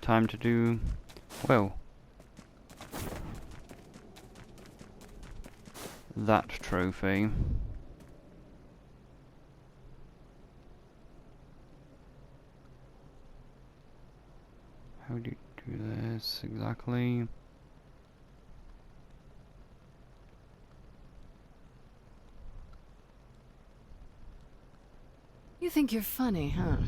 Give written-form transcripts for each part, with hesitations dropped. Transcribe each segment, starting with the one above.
time to do, well, that trophy. How do you do this exactly? You think you're funny, huh?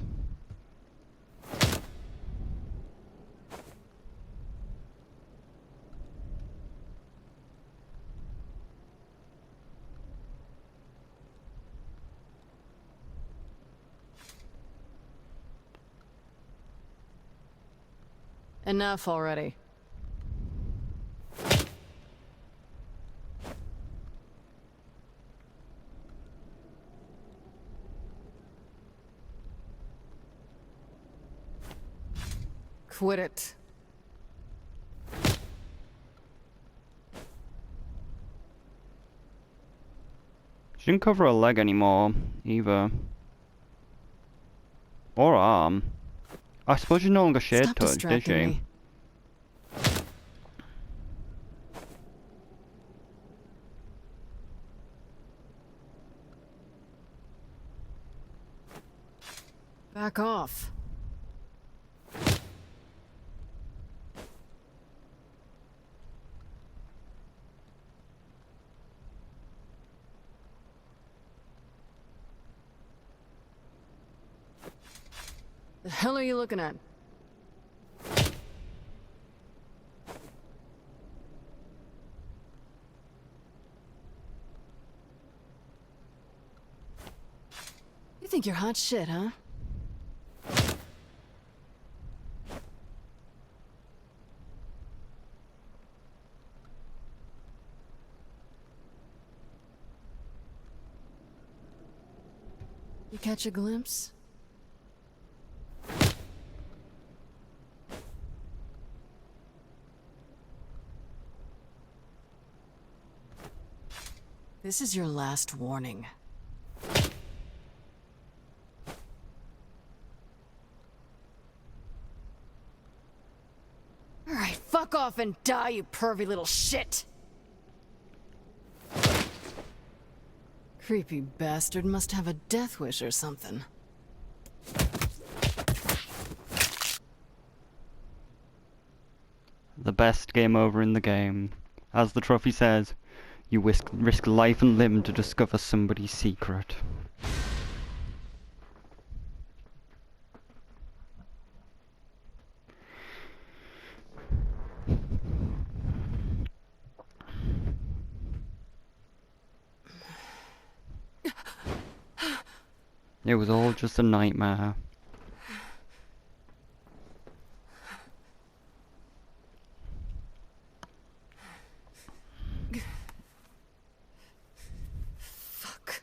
Enough already. Quit it. She didn't cover her leg anymore, either. Or arm. I suppose she's no longer shade Stop touch, did she? me. Back off. The hell are you looking at? You think you're hot shit, huh? You catch a glimpse? This is your last warning. Alright, fuck off and die, you pervy little shit! Creepy bastard must have a death wish or something. The best game over in the game. As the trophy says, you risk life and limb to discover somebody's secret. It was all just a nightmare. Fuck.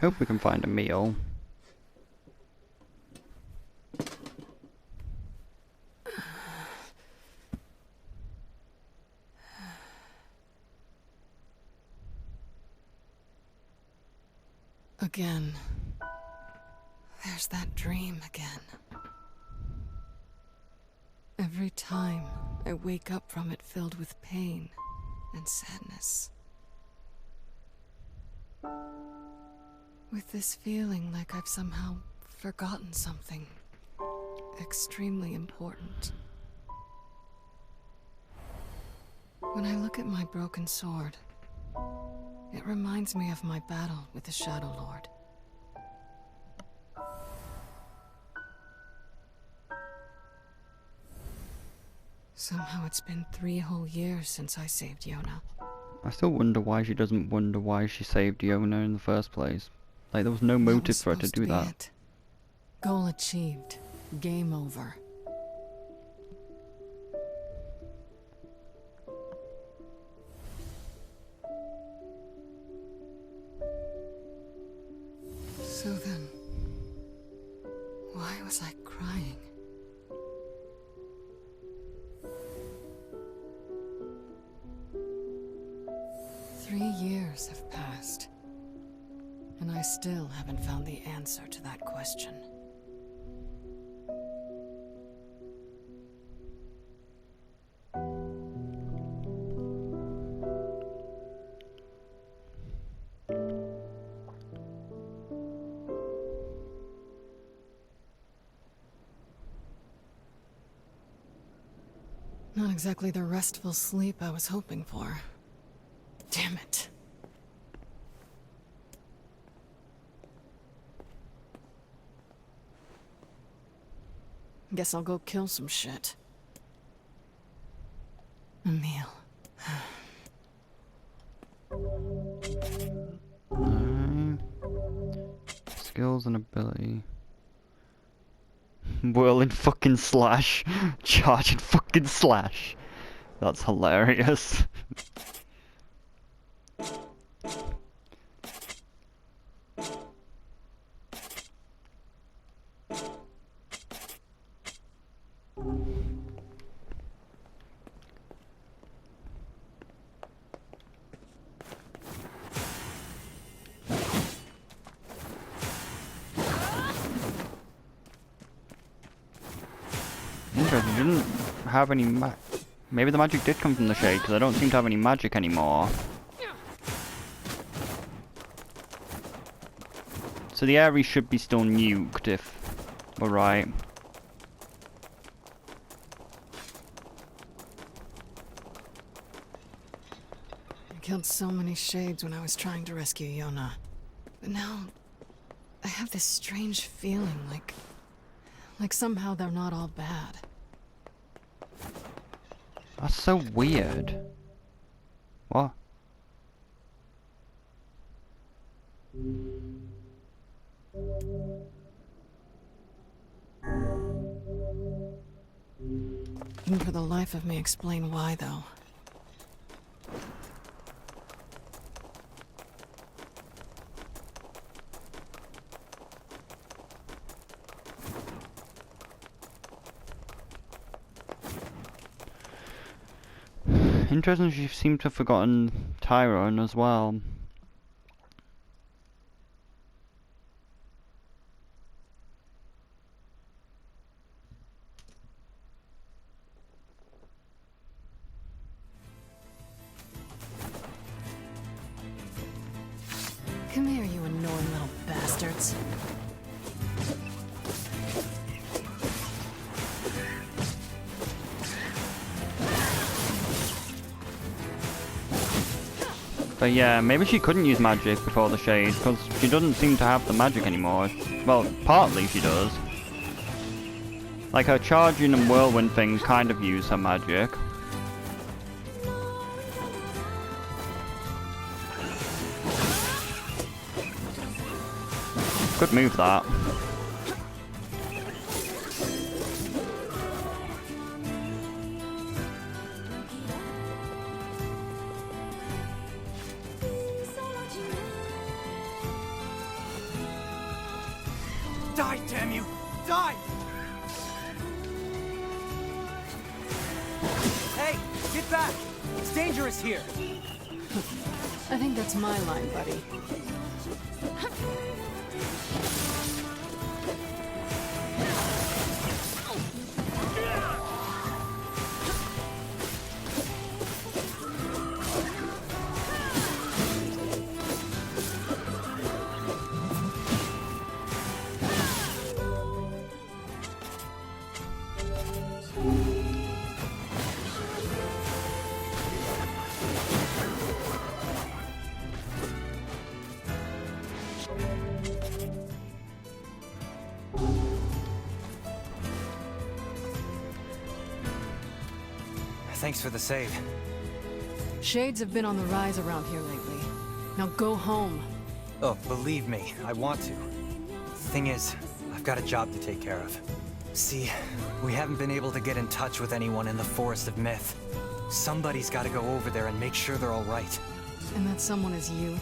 Hope we can find a meal. Again. There's that dream again. Every time I wake up from it filled with pain and sadness. With this feeling like I've somehow forgotten something extremely important. When I look at my broken sword, it reminds me of my battle with the Shadow Lord. Somehow it's been 3 whole years since I saved Yona. I still wonder why she doesn't wonder why she saved Yona in the first place. Like, there was no motive for her to do that. It. Goal achieved. Game over. So then, why was I crying? Three years have passed, and I still haven't found the answer to that question. Not exactly the restful sleep I was hoping for. Damn it. Guess I'll go kill some shit. A meal. Skills and ability. Whirling fucking slash. Charging fucking slash. That's hilarious. Interesting, didn't have any maybe the magic did come from the shade, because I don't seem to have any magic anymore. So the area should be still nuked if we're right. I killed so many shades when I was trying to rescue Yona. But now, I have this strange feeling like somehow they're not all bad. That's so weird. What? Couldn't for the life of me explain why, though. Interesting, she seemed to have forgotten Tyrone as well. Come here, you annoying little bastards. But yeah, maybe she couldn't use magic before the shade, because she doesn't seem to have the magic anymore. Well, partly she does. Like her charging and whirlwind thing kind of use her magic. Could move that. Die, damn you! Die! Hey, get back! It's dangerous here! I think that's my line, buddy. Thanks for the save. Shades have been on the rise around here lately. Now go home. Oh, believe me, I want to. Thing is, I've got a job to take care of. See, we haven't been able to get in touch with anyone in the Forest of Myth. Somebody's got to go over there and make sure they're all right. And that someone is you.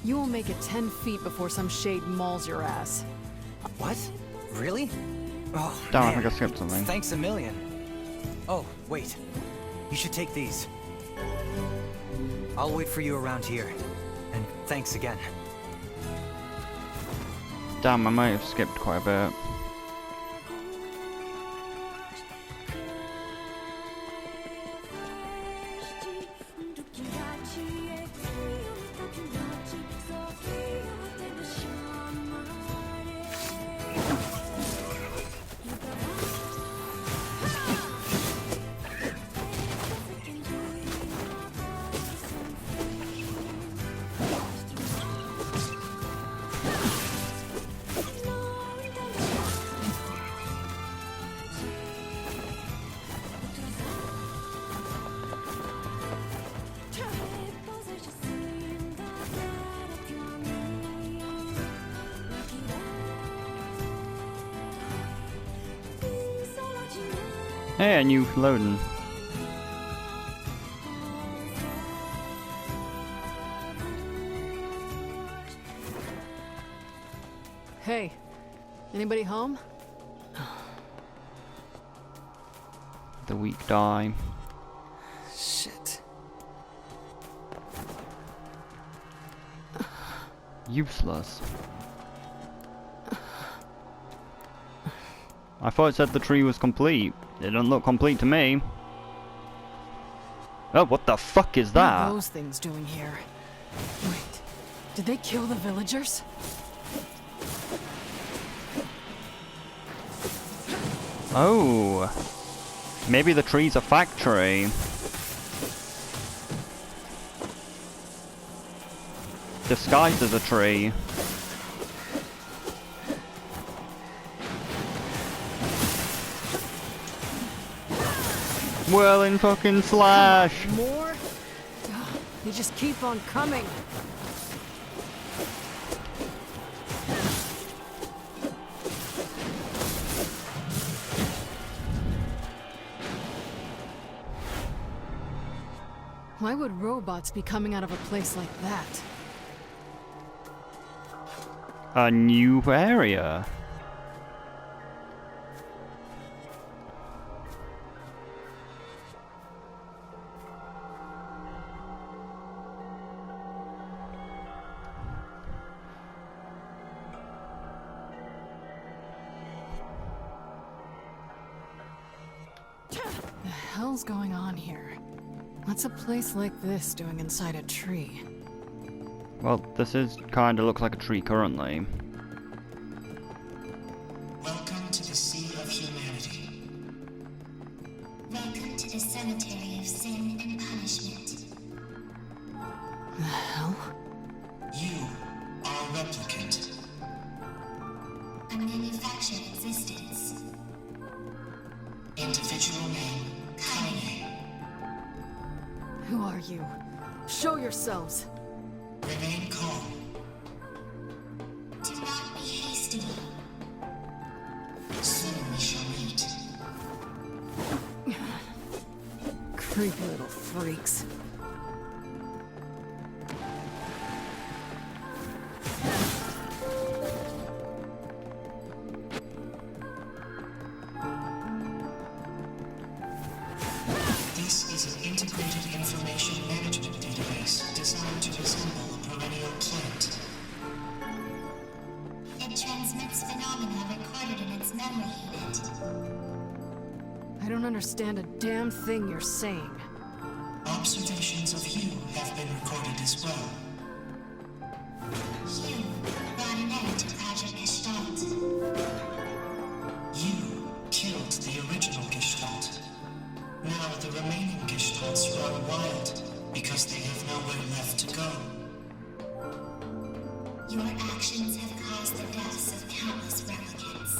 You will make it 10 feet before some shade mauls your ass. What? Really? Oh, Damn, I man. think I skipped something. Thanks a million. Oh, wait. You should take these. I'll wait for you around here. And thanks again. Damn, I might have skipped quite a bit. Hey, a new loading. Hey, anybody home? The weak die. Shit. Useless. I thought it said the tree was complete. It doesn't look complete to me. Oh, what the fuck is What are that? those things doing here? Wait, did they kill the villagers? Oh. Maybe the tree's a factory. Disguised as a tree. Whirling fucking slash! More? Ugh, they just keep on coming. Why would robots be coming out of a place like that? A new area. The hell's going on here? What's a place like this doing inside a tree? Well, this is kinda looks like a tree currently. Welcome to the Sea of Humanity. Welcome to the cemetery of sin and punishment. The hell? You are a replicant. A manufactured existence. Individual name, kainé. Who are you? Show yourselves! Remain calm. Do not be hasty. Soon we shall meet. Creepy little freaks. This is an integrated information management database designed to resemble a perennial plant. It transmits phenomena recorded in its memory unit. I don't understand a damn thing you're saying. Observations of you have been recorded as well. You brought an end to Project Gestalt. You killed the original Gestalt. Now the remaining Gestalts run wild because they have nowhere left to go. Your actions have caused the deaths of countless replicants.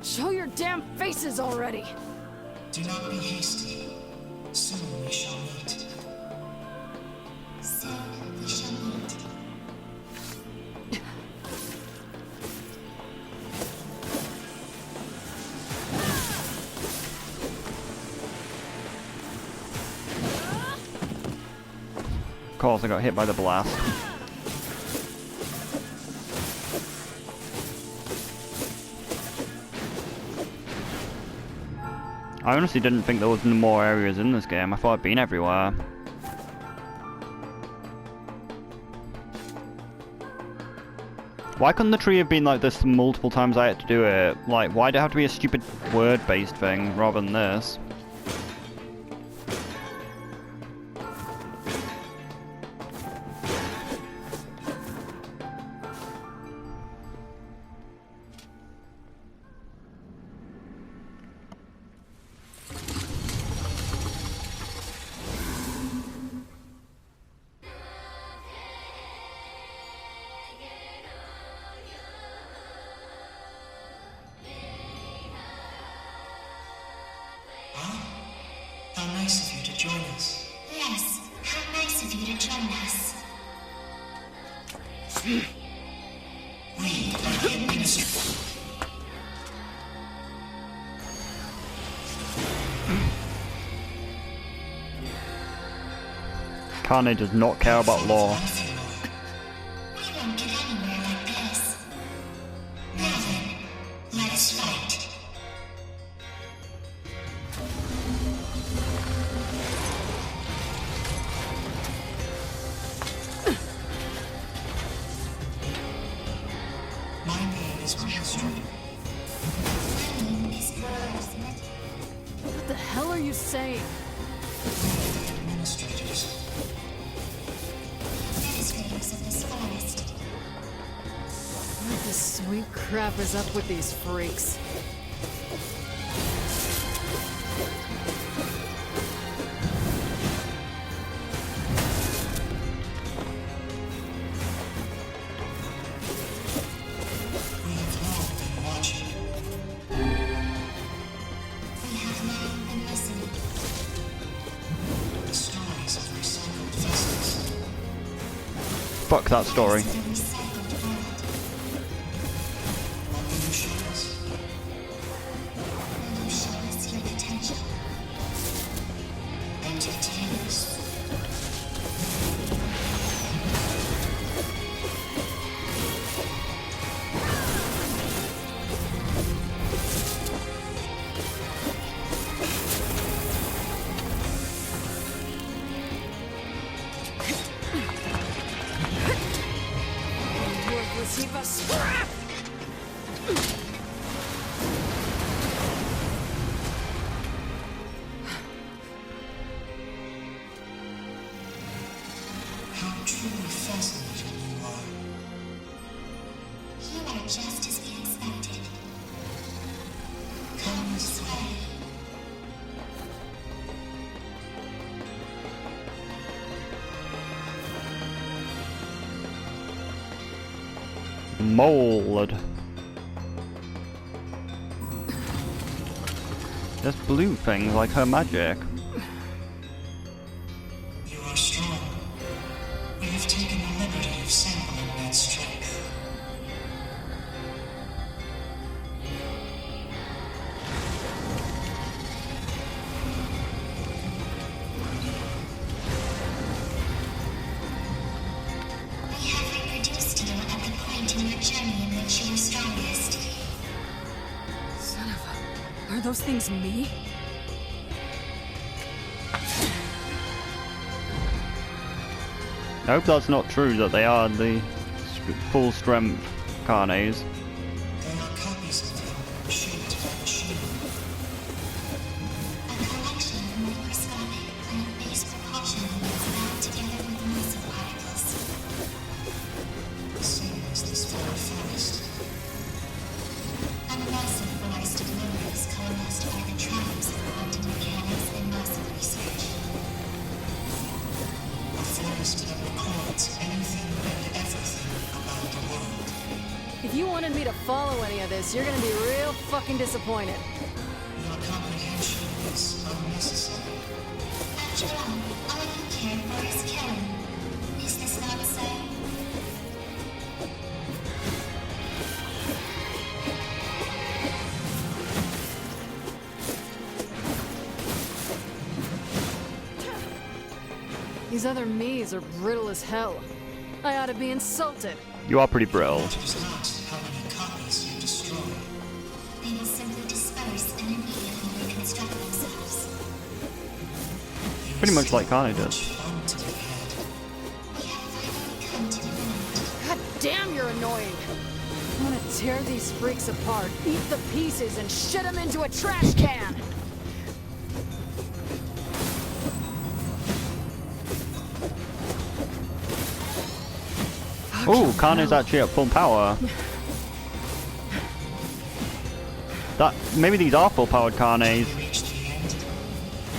Show your damn faces already! Do not be hasty. Soon we shall meet. Soon we shall meet. Of course, I got hit by the blast. I honestly didn't think there was more areas in this game. I thought I'd been everywhere. Why couldn't the tree have been like this multiple times I had to do it? Like, why'd it have to be a stupid word-based thing rather than this? How nice of you to join us. Yes, how nice of you to join us. We are the administrators. Kainé does not care about law. We won't get anywhere like this. Now then, let us fight. My name is Master. My name is Rose. What the hell are you saying? Administrators. Administrators of this forest. What the sweet crap is up with these freaks? We have long been watching. We have long been listening. The stories of recycled vessels. Fuck that story. The recycled world. What will you show us? Will you show us your potential? Entertain us. Worthless heap of scrap! How truly fascinating you are. You are just as we expected. Come this way. Mold. There's blue things like her magic. You are strong. We have taken the liberty of sampling that strength. We have reproduced you at the point in your journey in which you were strongest. Son of a... Are those things me? I hope that's not true that they are the full strength Kainé's. They are copies of them, shaped by machine. A collection of microscopic plant-based propulsion units bound together with muscle particles. The same as this very forest. A massive forest of memories coalesced by the tribes of quantum mechanics and muscle research. A forest that records anything and everything about the world. If you wanted me to follow any of this, you're gonna be real fucking disappointed. Your comprehension is unnecessary. After all you care for is killing. Is this not so? These other me's are brittle as hell. I ought to be insulted. You are pretty brittle. It is not how many copies you destroy. They will simply disperse and immediately reconstruct themselves. There Pretty is much like still Kainé much does. fun to be had. We have finally come to an end. God damn, you're annoying. I'm gonna tear these freaks apart, eat the pieces, and shit them into a trash can. Ooh, Kainé's actually at full power. That maybe these are full powered Kainé's. Reach the end.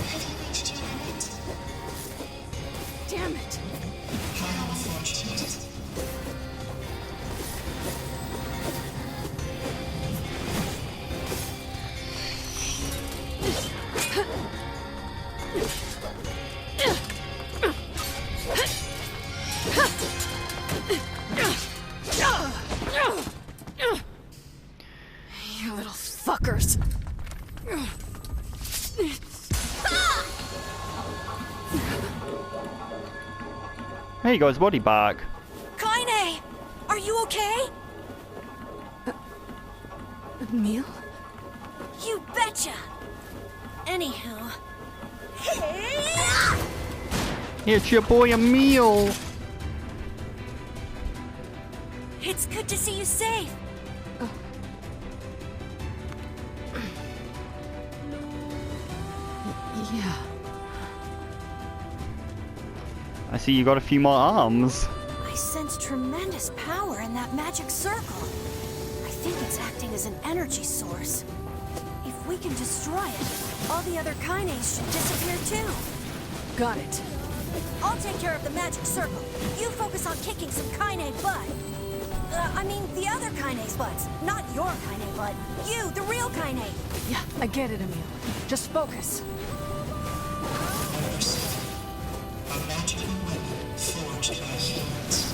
Have you reached your limit? Damn it. How unfortunate. You little fuckers. There you go, his body back. Kainé! Are you okay? Emil? You betcha! Anyhow... It's your boy Emil. It's good to see you safe! Yeah. I see you got a few more arms. I sense tremendous power in that magic circle. I think it's acting as an energy source. If we can destroy it, all the other kainé's should disappear too. Got it. I'll take care of the magic circle. You focus on kicking some kainé butt. I mean, the other kainé's butts. Not your kainé butt. You, the real kainé. Yeah, I get it, Emil. Just focus. Number 7. A magical weapon forged by humans.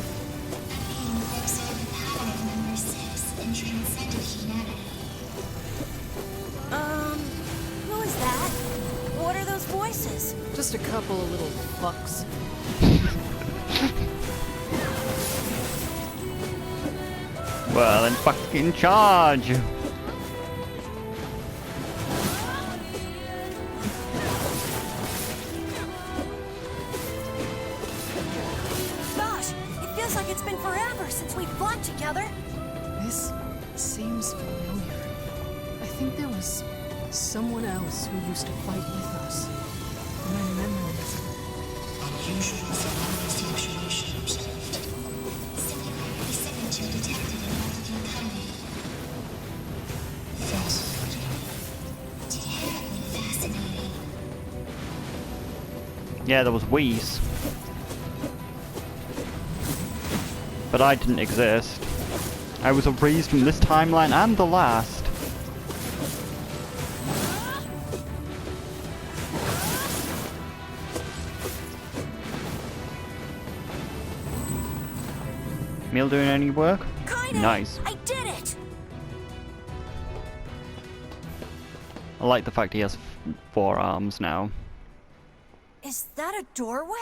Emil absorbed the power of number 6 and transcended humanity. Who is that? What are those voices? Just a couple of little fucks. Well, then fucking charge. Gosh, it feels like it's been forever since we fought together. This seems familiar. I think there was someone else who used to fight with us. My memories. Unusual thermal fluctuation observed. Similar signature detected in replicant kainé. Fascinating. Terribly fascinating. Yeah, there was Whis. But I didn't exist. I was erased from this timeline and the last. Emil doing any work? Kainé! Nice. I did it! I like the fact he has 4 arms now. Is that a doorway?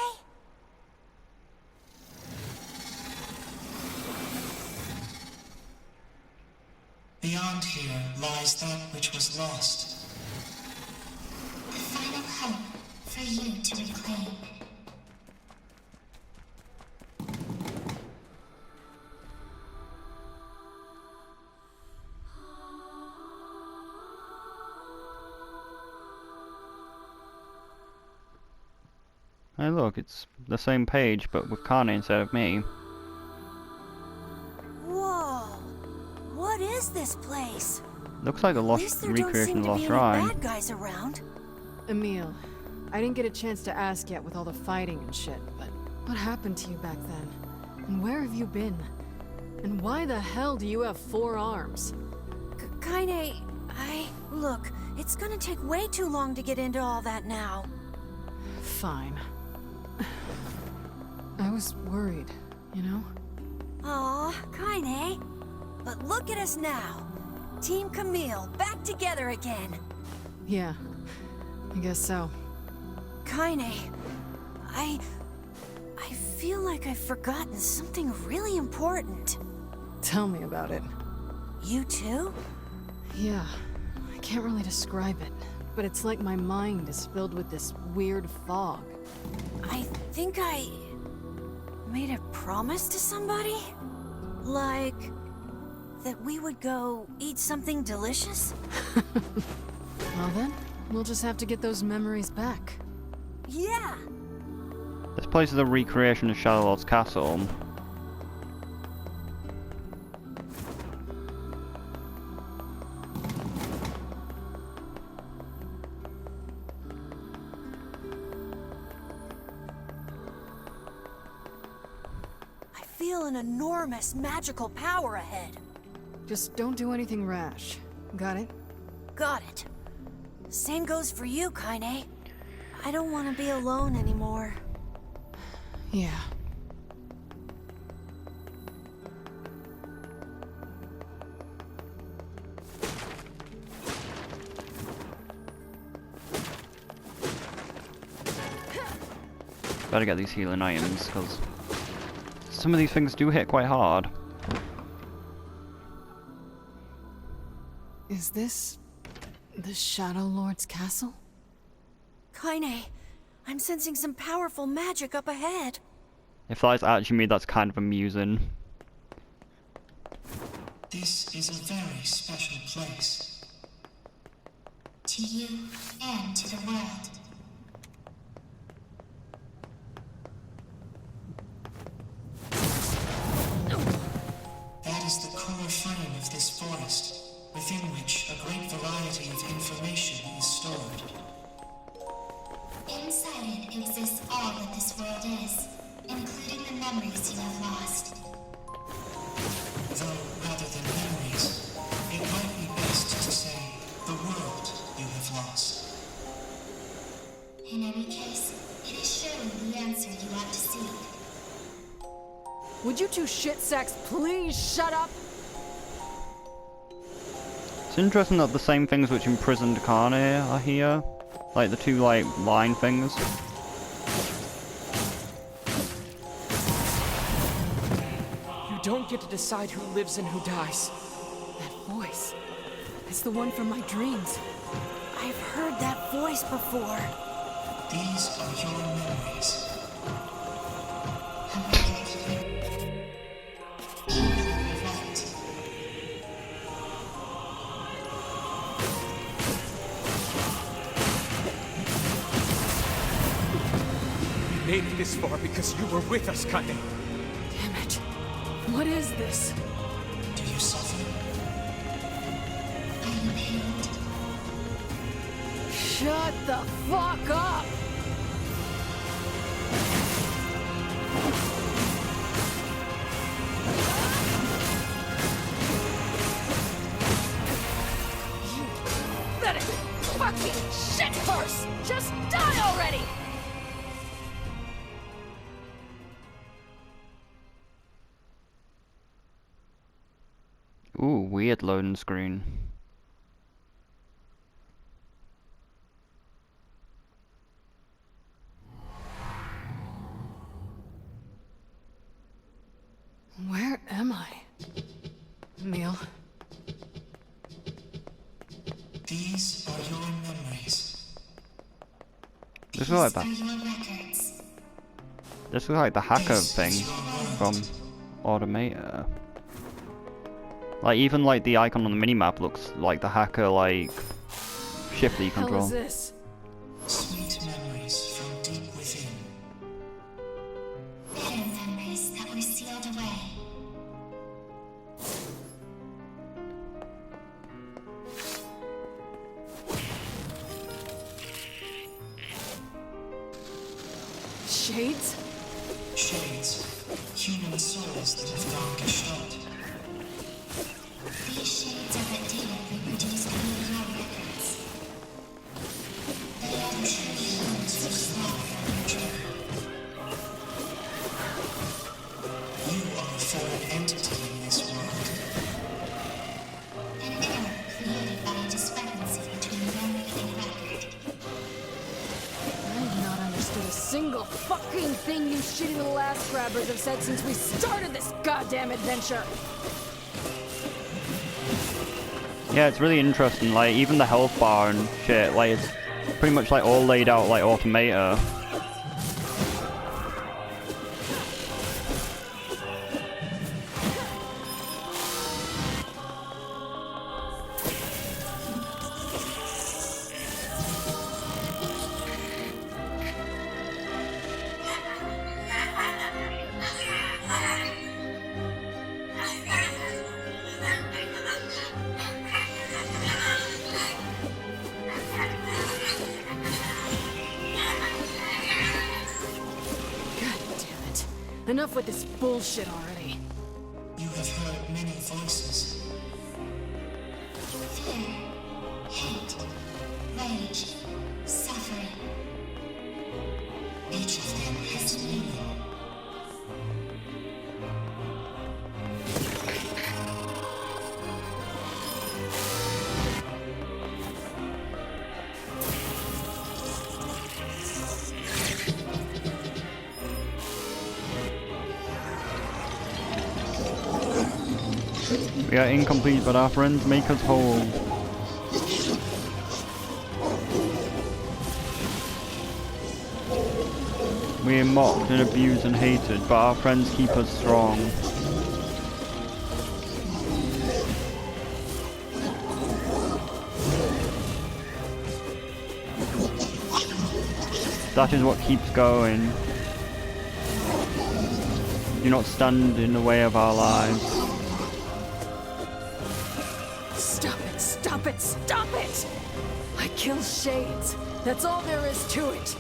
Beyond here lies that which was lost. The final hope for you to reclaim. Hey look, it's the same page but with Kainé instead of me. Whoa! What is this place? Looks like the At least lost there don't recreation seem of to Lost be any Shrine. bad guys around. Emil, I didn't get a chance to ask yet with all the fighting and shit, but what happened to you back then? And where have you been? And why the hell do you have 4 arms? Kainé, Look, it's gonna take way too long to get into all that now. Fine. I was worried, you know? Aw, Kainé. But look at us now. Team Camille, back together again. Yeah, I guess so. Kainé, I feel like I've forgotten something really important. Tell me about it. You too? Yeah, I can't really describe it, but it's like my mind is filled with this weird fog. I think I made a promise to somebody? Like that we would go eat something delicious? Well then, we'll just have to get those memories back. Yeah! This place is a recreation of Shadow Lord's castle. I feel an enormous magical power ahead. Just don't do anything rash. Got it? Got it. Same goes for you, Kainé. I don't want to be alone anymore. Yeah. Better get these healing items, because some of these things do hit quite hard. Is this the Shadow Lord's castle? Kainé, I'm sensing some powerful magic up ahead. If that's actually me, that's kind of amusing. This is a very special place. To you and to the world. That is the core frame of this forest, within which a great variety of information is stored. Inside it exists all that this world is, including the memories you have lost. Though, rather than memories, it might be best to say the world you have lost. In any case, it is surely the answer you ought to seek. Would you two shit sacks please shut up? It's interesting that the same things which imprisoned kainé are here. Like the two, like, line things. You don't get to decide who lives and who dies. That voice. It's the one from my dreams. I've heard that voice before. These are your memories. We made it this far because you were with us, Kainé. Damn it. What is this? Do you suffer? Are you pained? Shut the fuck up! You pathetic fucking shit horse! Just die already! Ooh, weird loading screen. Where am I? Emil. These are your memories. This is like These are that. your records. This is like the hacker thing from Automata. Like even like the icon on the minimap looks like the hacker like shift that you Hell control. is this? Sweet memories from deep within. Hidden memories that were sealed away. Shades? Shades. Human souls that have gone gestalt. These shades are what data reproduced in your records. They are the true humans which slaughter on your journey. You are a foreign entity in this world. An error created by a discrepancy between memory and record. I've not understood a single fucking thing you shitty little ass grabbers have said since we started this goddamn adventure! Yeah, it's really interesting. Like even the health bar and shit, like it's pretty much like all laid out like Automata. Enough with this bullshit already. You have heard many voices. Fear, hate, rage, suffering. Each of them has meaning. We are incomplete, but our friends make us whole. We are mocked and abused and hated, but our friends keep us strong. That is what keeps going. Do not stand in the way of our lives. Stop it, stop it, stop it! I kill shades. That's all there is to it.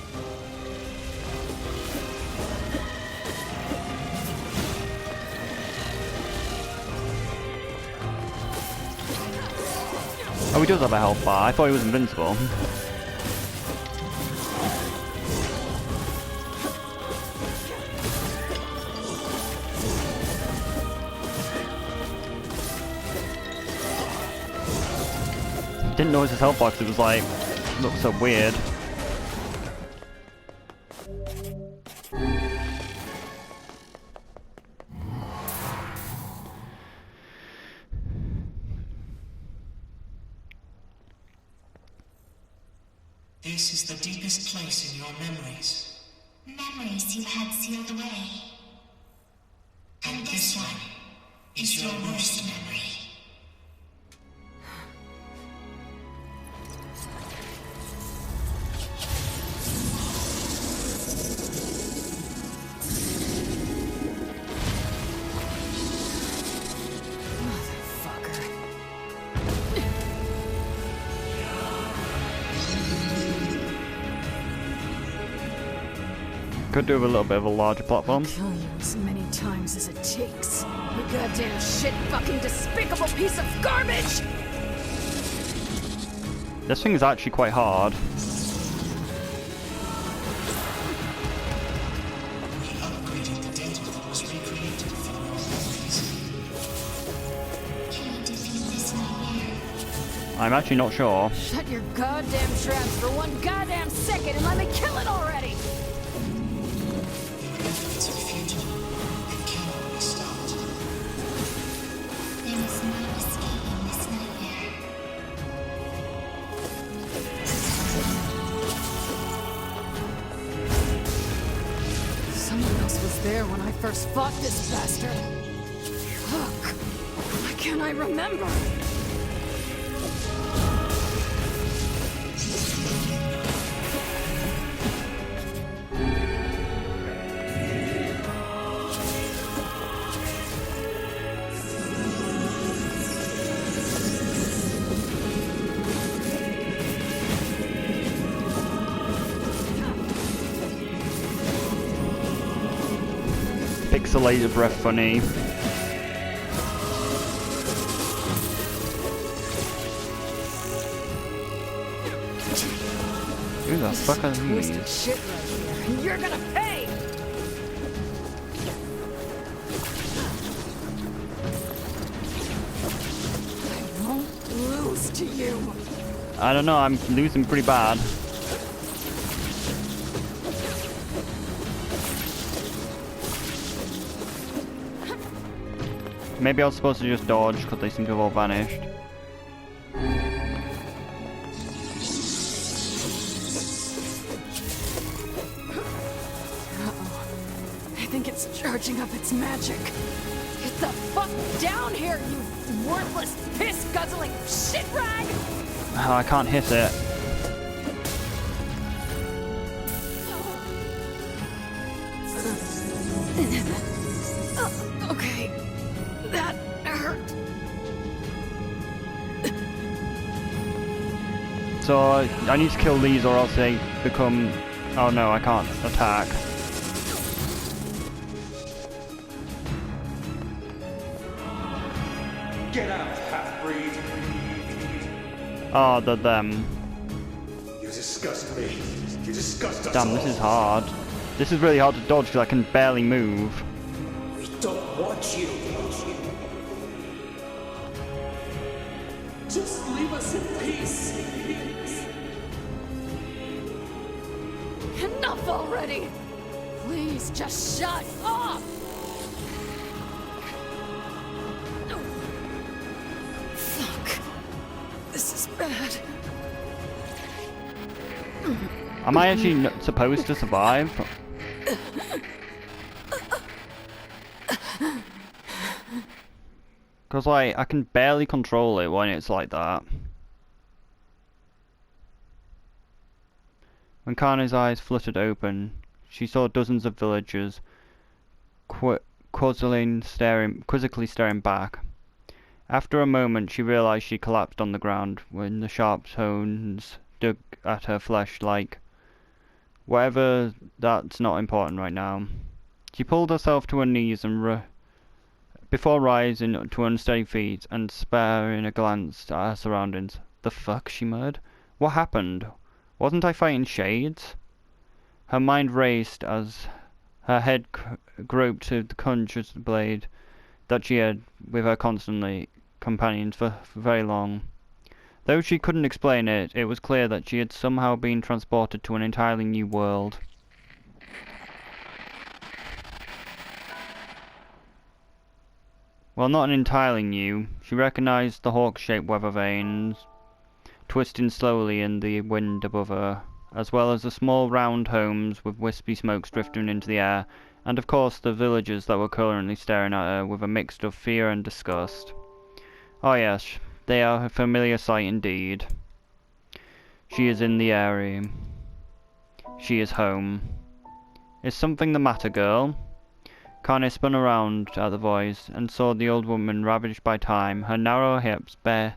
Oh, he does have a health bar. I thought he was invincible. Didn't notice his health box. It was like, looked so weird. This is the deepest place in your memories. Memories you had sealed away. And this one is your worst memory. Could do with a little bit of a larger platform. Kill you as many times as it takes. You goddamn shit fucking despicable piece of garbage! This thing is actually quite hard. We upgraded the data that was recreated from your memories. Can you defeat this nightmare? I'm actually not sure. Shut your goddamn traps for one goddamn second and let me kill it already! Your efforts are futile and cannot be stopped. There is no escaping this nightmare. Someone else was there when I first fought this bastard. Fuck. Why can't I remember? Pixelated breath funny. Who the fuck are Twisted these? shit right here, and you're gonna pay! I won't lose to you. I don't know, I'm losing pretty bad. Maybe I was supposed to just dodge because they seem to have all vanished. Uh-oh. I think it's charging up its magic. Get the fuck down here, you worthless, piss-guzzling shit rag! Oh, I can't hit it. Okay, that hurt. So I need to kill these or else they become... Oh no, I can't attack. Get out, half-breed! Oh, they're them. You disgust me. You disgust us Damn, all. this is hard. This is really hard to dodge because I can barely move. We don't want you. Just leave us in peace. Enough already! Please, just shut up! Am I actually not supposed to survive? Because, like, I can barely control it when it's like that. When Kainé's eyes fluttered open, she saw dozens of villagers quizzically staring back. After a moment, she realized she collapsed on the ground when the sharp tones dug at her flesh like, whatever, that's not important right now. She pulled herself to her knees and before rising to unsteady feet and sparing a glance at her surroundings. The fuck, she murmured. What happened? Wasn't I fighting shades? Her mind raced as her head groped to the conscious blade that she had with her constantly companions for very long. Though she couldn't explain it, it was clear that she had somehow been transported to an entirely new world. Well, not entirely new. She recognized the hawk-shaped weather vanes twisting slowly in the wind above her, as well as the small round homes with wispy smokes drifting into the air, and of course the villagers that were currently staring at her with a mix of fear and disgust. Oh yes, they are a familiar sight indeed. She is in the area. She is home. Is something the matter, girl? Kainé spun around at the voice and saw the old woman ravaged by time. Her narrow hips barely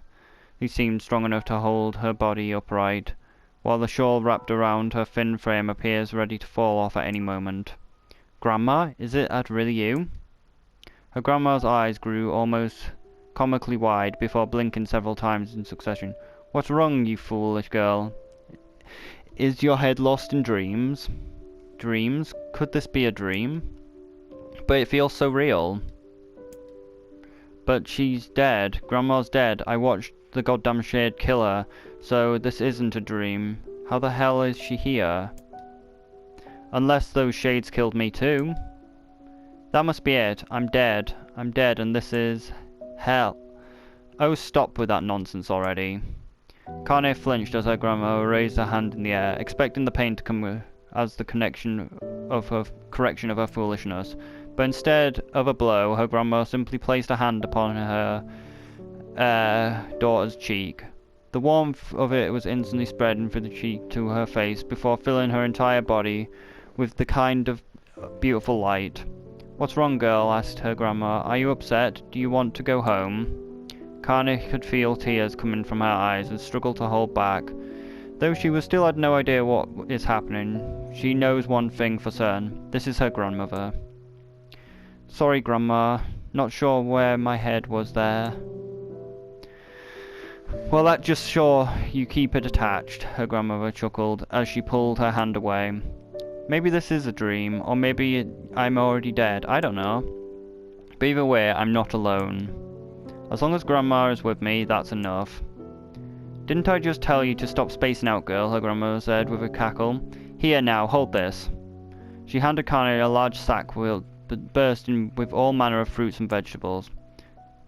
seemed strong enough to hold her body upright, while the shawl wrapped around her thin frame appears ready to fall off at any moment. Grandma, is it really you? Her grandma's eyes grew almost comically wide before blinking several times in succession. What's wrong, you foolish girl? Is your head lost in dreams? Dreams? Could this be a dream? But it feels so real. But she's dead. Grandma's dead. I watched the goddamn shade kill her, so this isn't a dream. How the hell is she here? Unless those shades killed me too. That must be it. I'm dead. I'm dead, and this is hell. Oh, stop with that nonsense already. Kainé flinched as her grandma raised her hand in the air, expecting the pain to come as the correction of her foolishness. But instead of a blow, her grandma simply placed a hand upon her daughter's cheek. The warmth of it was instantly spreading through the cheek to her face before filling her entire body with the kind of beautiful light. What's wrong, girl? Asked her grandma. Are you upset? Do you want to go home? Kainé could feel tears coming from her eyes and struggled to hold back. Though she still had no idea what is happening, she knows one thing for certain. This is her grandmother. Sorry, Grandma. Not sure where my head was there. Well, that's just sure you keep it attached, her grandmother chuckled as she pulled her hand away. Maybe this is a dream, or maybe I'm already dead, I don't know. But either way, I'm not alone. As long as Grandma is with me, that's enough. Didn't I just tell you to stop spacing out, girl, her grandmother said with a cackle. Here now, hold this. She handed Kainé a large sack bursting with all manner of fruits and vegetables.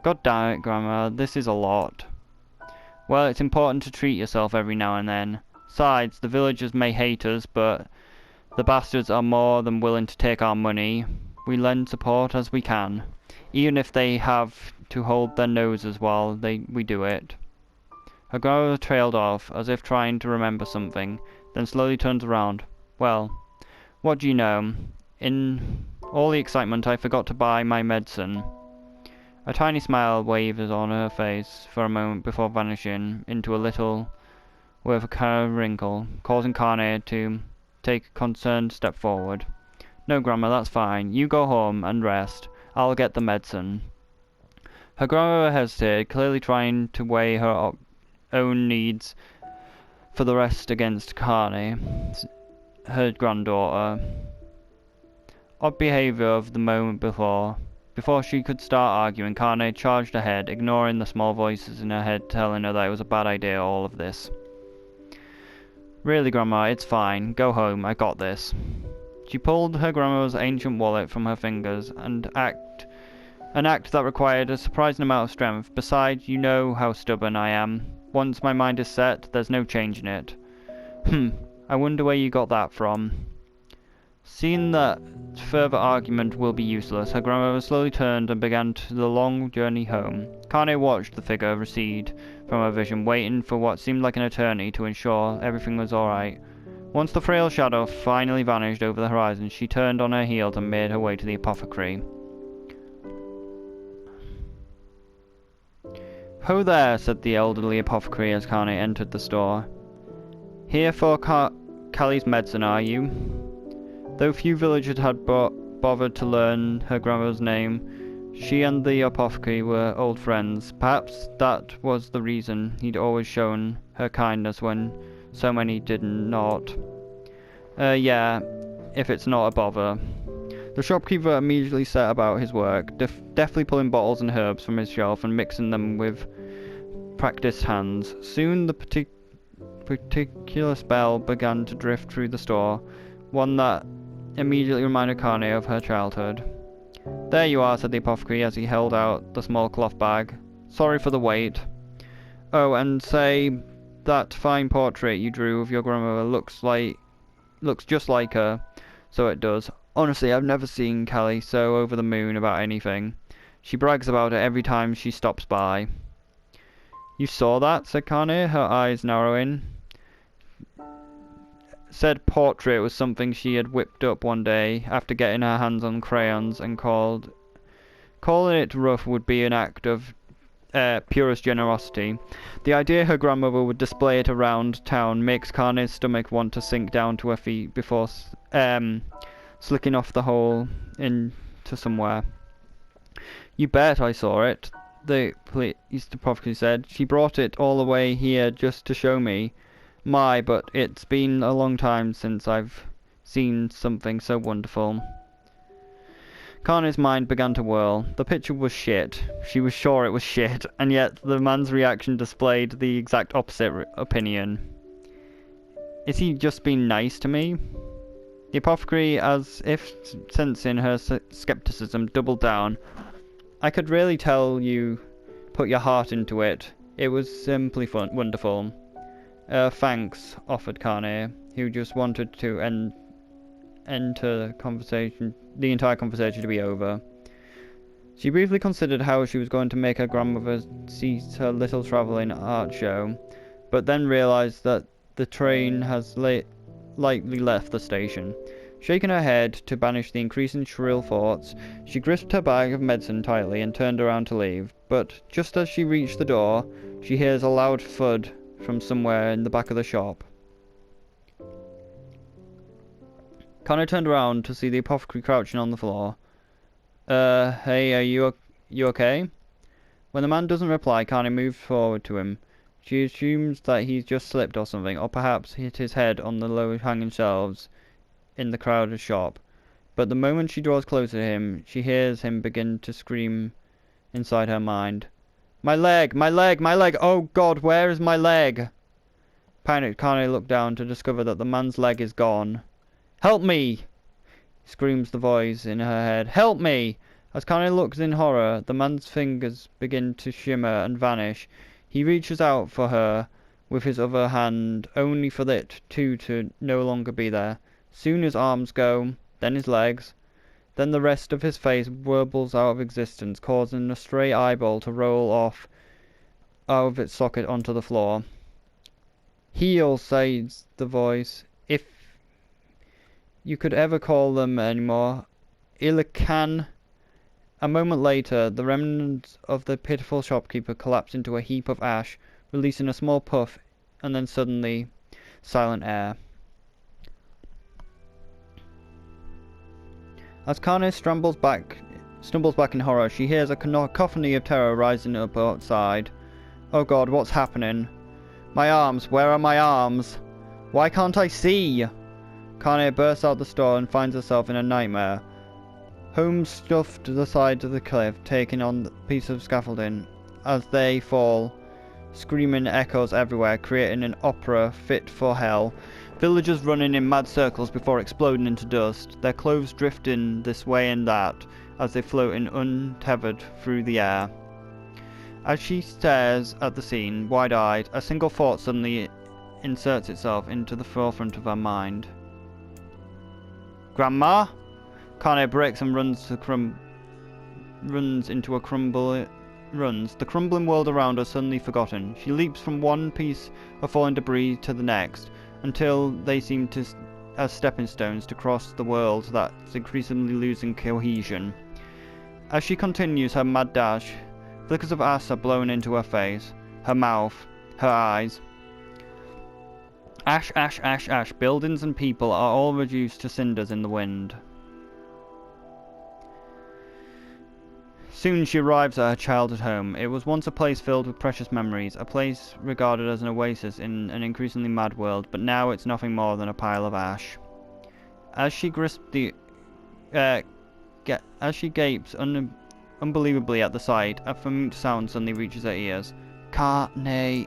God damn it, Grandma, this is a lot. Well, it's important to treat yourself every now and then. Besides, the villagers may hate us, but the bastards are more than willing to take our money. We lend support as we can, even if they have to hold their noses while we do it. Her grandmother trailed off, as if trying to remember something, then slowly turned around. Well, what do you know? In all the excitement, I forgot to buy my medicine. A tiny smile waved on her face for a moment before vanishing into a little with a kind of wrinkle, causing Kainé to take a concerned step forward. No, Grandma, that's fine. You go home and rest. I'll get the medicine. Her grandmother hesitated, clearly trying to weigh her own needs for the rest against Kainé, her granddaughter. Odd behaviour of the moment before. Before she could start arguing, Kainé charged ahead, ignoring the small voices in her head telling her that it was a bad idea, all of this. Really, Grandma, it's fine. Go home, I got this. She pulled her grandmother's ancient wallet from her fingers, an act that required a surprising amount of strength. Besides, you know how stubborn I am. once my mind is set, there's no changing it. I wonder where you got that from. Seeing that further argument will be useless, her grandmother slowly turned and began the long journey home. Kainé watched the figure recede from her vision, waiting for what seemed like an eternity to ensure everything was alright. Once the frail shadow finally vanished over the horizon, she turned on her heels and made her way to the apothecary. "Ho there," said the elderly apothecary as Kainé entered the store. "Here for Callie's medicine, are you?" Though few villagers had bothered to learn her grandmother's name, she and the apothecary were old friends. Perhaps that was the reason he'd always shown her kindness when so many did not. Yeah, if it's not a bother. The shopkeeper immediately set about his work, deftly pulling bottles and herbs from his shelf and mixing them with practiced hands. Soon the particular spell began to drift through the store, one that immediately reminded Kainé of her childhood. "There you are," said the apothecary as he held out the small cloth bag. "Sorry for the wait. Oh, and say, that fine portrait you drew of your grandmother looks just like her." "So it does. Honestly, I've never seen Callie so over the moon about anything. She brags about it every time she stops by." "You saw that?" said Kainé, her eyes narrowing. Said portrait was something she had whipped up one day after getting her hands on crayons, and calling it rough would be an act of purest generosity. The idea her grandmother would display it around town makes Kainé's stomach want to sink down to her feet before slicking off the hole into somewhere. "You bet I saw it," the police apothecary said. "She brought it all the way here just to show me. My, but it's been a long time since I've seen something so wonderful." Kainé's mind began to whirl. The picture was shit. She was sure it was shit, and yet the man's reaction displayed the exact opposite opinion. Is he just being nice to me? The apothecary, as if sensing her skepticism, doubled down. "I could really tell you put your heart into it. It was simply wonderful." Thanks," offered Kainé, who just wanted to enter the entire conversation to be over. She briefly considered how she was going to make her grandmother see her little travelling art show, but then realised that the train has likely left the station. Shaking her head to banish the increasing shrill thoughts, she gripped her bag of medicine tightly and turned around to leave, but just as she reached the door, she hears a loud thud from somewhere in the back of the shop. Kainé turned around to see the apothecary crouching on the floor. Hey, are you okay?" When the man doesn't reply, Kainé moves forward to him. She assumes that he's just slipped or something, or perhaps hit his head on the low-hanging shelves in the crowded shop. But the moment she draws closer to him, she hears him begin to scream inside her mind. "My leg! My leg! My leg! Oh God, where is my leg?" Panicked, Kainé looked down to discover that the man's leg is gone. "Help me!" screams the voice in her head. "Help me!" As Kainé looks in horror, the man's fingers begin to shimmer and vanish. He reaches out for her with his other hand, only for it too to no longer be there. Soon his arms go, then his legs. Then the rest of his face warbles out of existence, causing a stray eyeball to roll off out of its socket onto the floor. "Heal," says the voice, "if you could ever call them anymore. Illican." A moment later, the remnants of the pitiful shopkeeper collapsed into a heap of ash, releasing a small puff, and then suddenly, silent air. As Kainé stumbles back in horror, she hears a cacophony of terror rising up outside. "Oh God, what's happening? My arms, where are my arms? Why can't I see?" Kainé bursts out the store and finds herself in a nightmare. Homes stuffed to the sides of the cliff, taking on a piece of scaffolding. As they fall, screaming echoes everywhere, creating an opera fit for hell. Villagers running in mad circles before exploding into dust, their clothes drifting this way and that as they float in untethered through the air. As she stares at the scene, wide-eyed, a single thought suddenly inserts itself into the forefront of her mind. Grandma? Kainé breaks and runs the crumbling world around her suddenly forgotten. She leaps from one piece of falling debris to the next, until they seem as stepping stones to cross the world that's increasingly losing cohesion. As she continues her mad dash, flickers of ash are blown into her face, her mouth, her eyes. Ash, ash, ash, ash. Buildings and people are all reduced to cinders in the wind. Soon she arrives at her childhood home. It was once a place filled with precious memories, a place regarded as an oasis in an increasingly mad world, but now it's nothing more than a pile of ash. As she gapes unbelievably at the sight, a familiar sound suddenly reaches her ears. Kainé.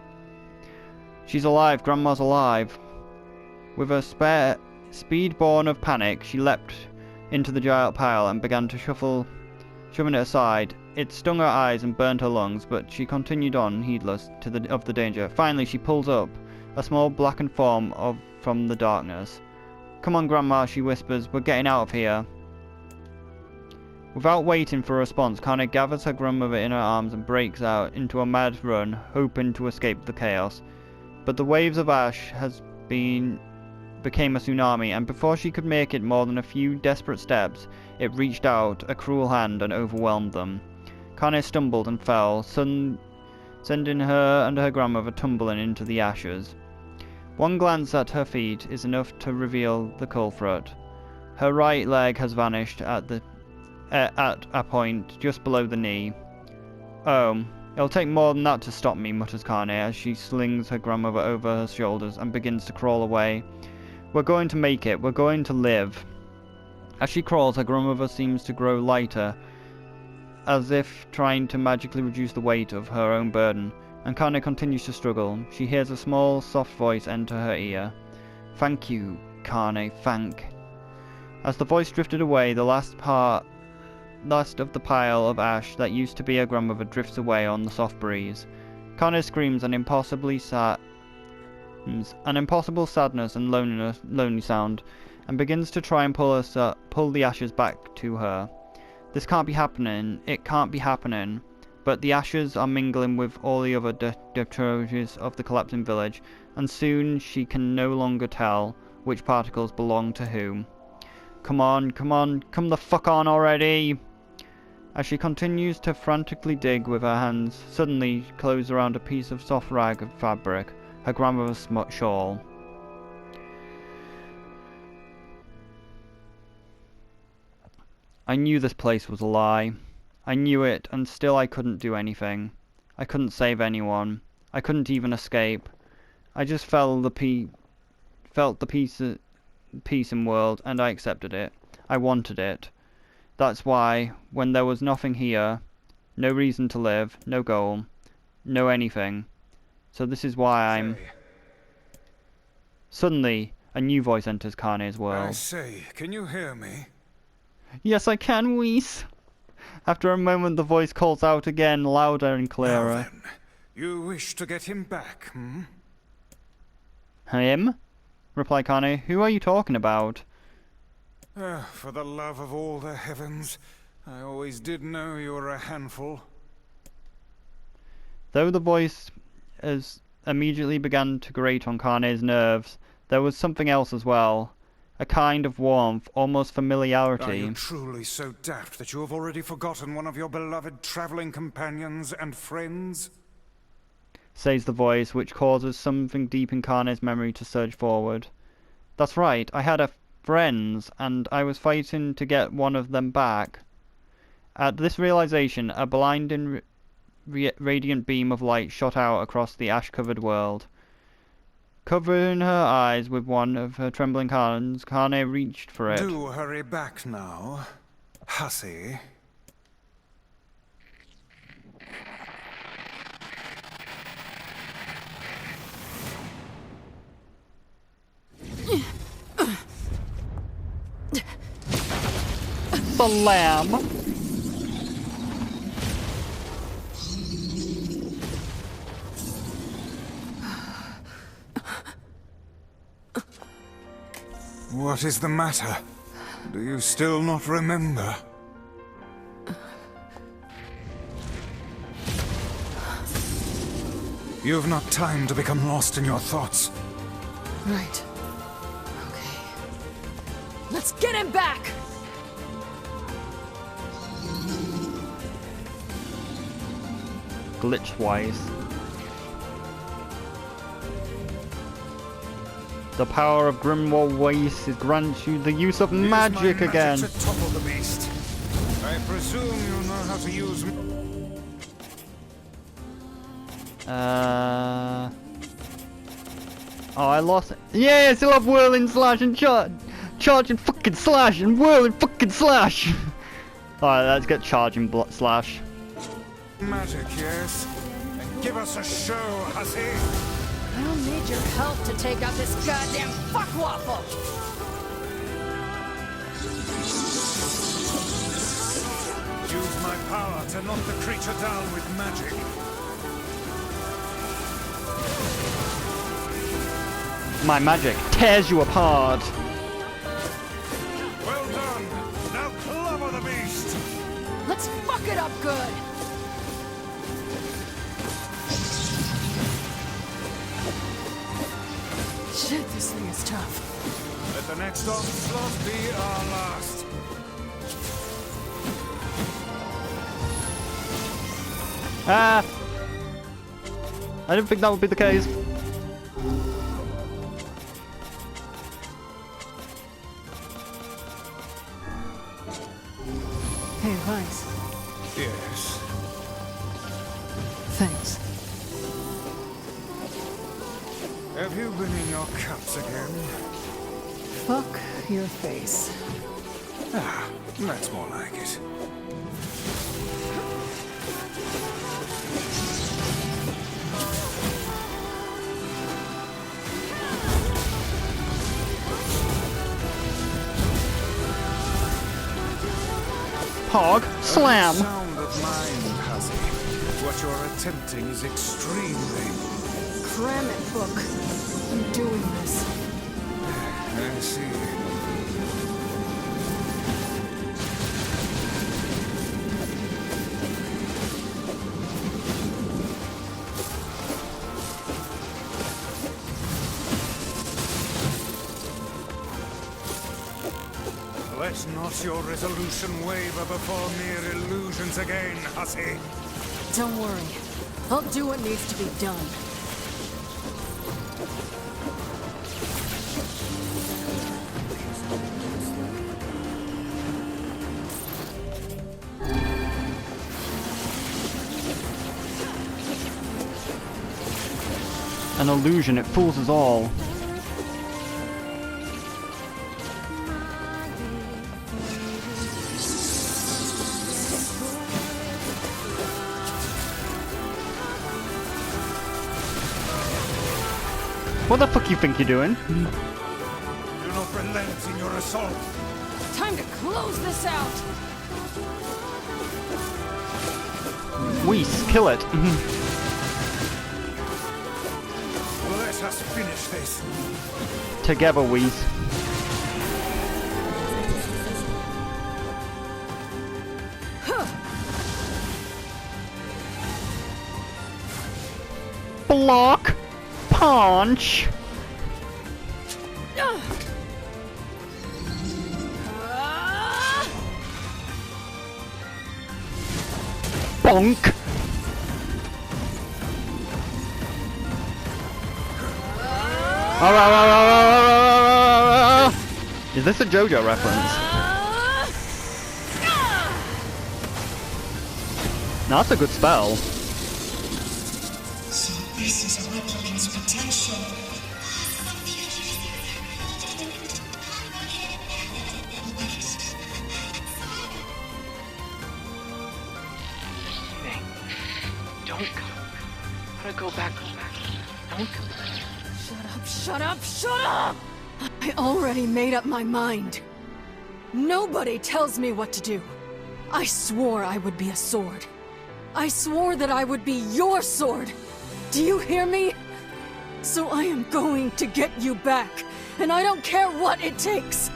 She's alive. Grandma's alive. With a speed born of panic, she leapt into the giant pile and began to shoving it aside. It stung her eyes and burned her lungs, but she continued on, heedless of the danger. Finally, she pulls up a small blackened form from the darkness. Come on, Grandma, she whispers. We're getting out of here. Without waiting for a response, Kainé gathers her grandmother in her arms and breaks out into a mad run, hoping to escape the chaos. But the waves of ash became a tsunami, and before she could make it more than a few desperate steps, it reached out a cruel hand and overwhelmed them. Kainé stumbled and fell, sending her and her grandmother tumbling into the ashes. One glance at her feet is enough to reveal the culprit. Her right leg has vanished at a point just below the knee. Oh, it'll take more than that to stop me, mutters Kainé as she slings her grandmother over her shoulders and begins to crawl away. We're going to make it. We're going to live. As she crawls, her grandmother seems to grow lighter, as if trying to magically reduce the weight of her own burden, and Kainé continues to struggle. She hears a small, soft voice enter her ear. Thank you, Kainé, thank. As the voice drifted away, the last of the pile of ash that used to be her grandmother drifts away on the soft breeze. Kainé screams an impossible sadness and lonely sound, and begins to try and pull the ashes back to her. This can't be happening. It can't be happening. But the ashes are mingling with all the other detritus of the collapsing village, and soon she can no longer tell which particles belong to whom. Come on, come the fuck on already! As she continues to frantically dig with her hands, suddenly close around a piece of soft rag of fabric, her grandmother's shawl. I knew this place was a lie. I knew it, and still I couldn't do anything. I couldn't save anyone. I couldn't even escape. I just felt the peace in world, and I accepted it. I wanted it. That's why, when there was nothing here, no reason to live, no goal, no anything. So this is why I'm... Suddenly, a new voice enters Kainé's world. I say, can you hear me? Yes, I can, Whis. After a moment, the voice calls out again, louder and clearer. Now then, you wish to get him back, hmm? Him? Replied Kainé. Who are you talking about? For the love of all the heavens, I always did know you were a handful. Though the voice immediately began to grate on Kainé's nerves, there was something else as well. A kind of warmth, almost familiarity. Are you truly so daft that you have already forgotten one of your beloved traveling companions and friends? Says the voice, which causes something deep in Kainé's memory to surge forward. That's right, I had friends, and I was fighting to get one of them back. At this realization, a blinding radiant beam of light shot out across the ash-covered world. Covering her eyes with one of her trembling hands, Kainé reached for it. Do hurry back now, hussy. The lamb. What is the matter? Do you still not remember? You've not time to become lost in your thoughts. Right. Okay. Let's get him back! Glitch-wise. The power of Grimoire Waste grants you the use of magic again. To topple the beast. I presume you know how to use. Oh, I lost it. Yeah, I still have whirling slash and charge and fucking slash and whirling fucking slash. Alright, let's get charging slash. Magic, yes. And give us a show, hussy. I don't need your help to take out this goddamn fuckwaffle! Use my power to knock the creature down with magic. My magic tears you apart. Well done. Now clobber the beast. Let's fuck it up good! Shit, this thing is tough. Let the next onslaught be our last. Ah! I didn't think that would be the case. Hey, Vice. Yes. Thanks. Have you been in your cups again? Fuck your face. Ah, that's more like it. Hog, slam! Sound of mind, hussy. What you're attempting is extremely... Cram it, book. I'm doing this. I see. Let not your resolution waver before mere illusions again, hussy. Don't worry. I'll do what needs to be done. An illusion, it fools us all. What the fuck you think you're doing? Do not relent in your assault. Time to close this out! Whis, kill it. Let us finish this. Together, Whis. Block. Punch. Bonk. Is this a JoJo reference? No, that's a good spell. So this is a replicant's potential. Don't go. Gotta go back. Don't go. Shut up, shut up, shut up! I already made up my mind. Nobody tells me what to do. I swore I would be a sword. I swore that I would be your sword. Do you hear me? So I am going to get you back. and I don't care what it takes!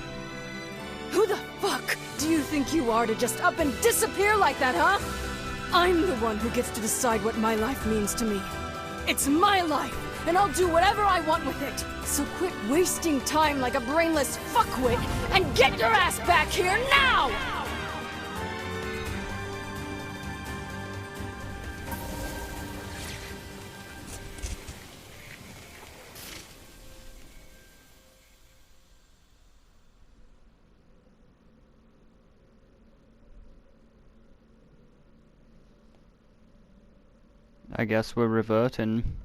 Who the fuck do you think you are to just up and disappear like that, huh? I'm the one who gets to decide what my life means to me. It's my life, and I'll do whatever I want with it. So quit wasting time like a brainless fuckwit, and get your ass back here now! I guess we're reverting.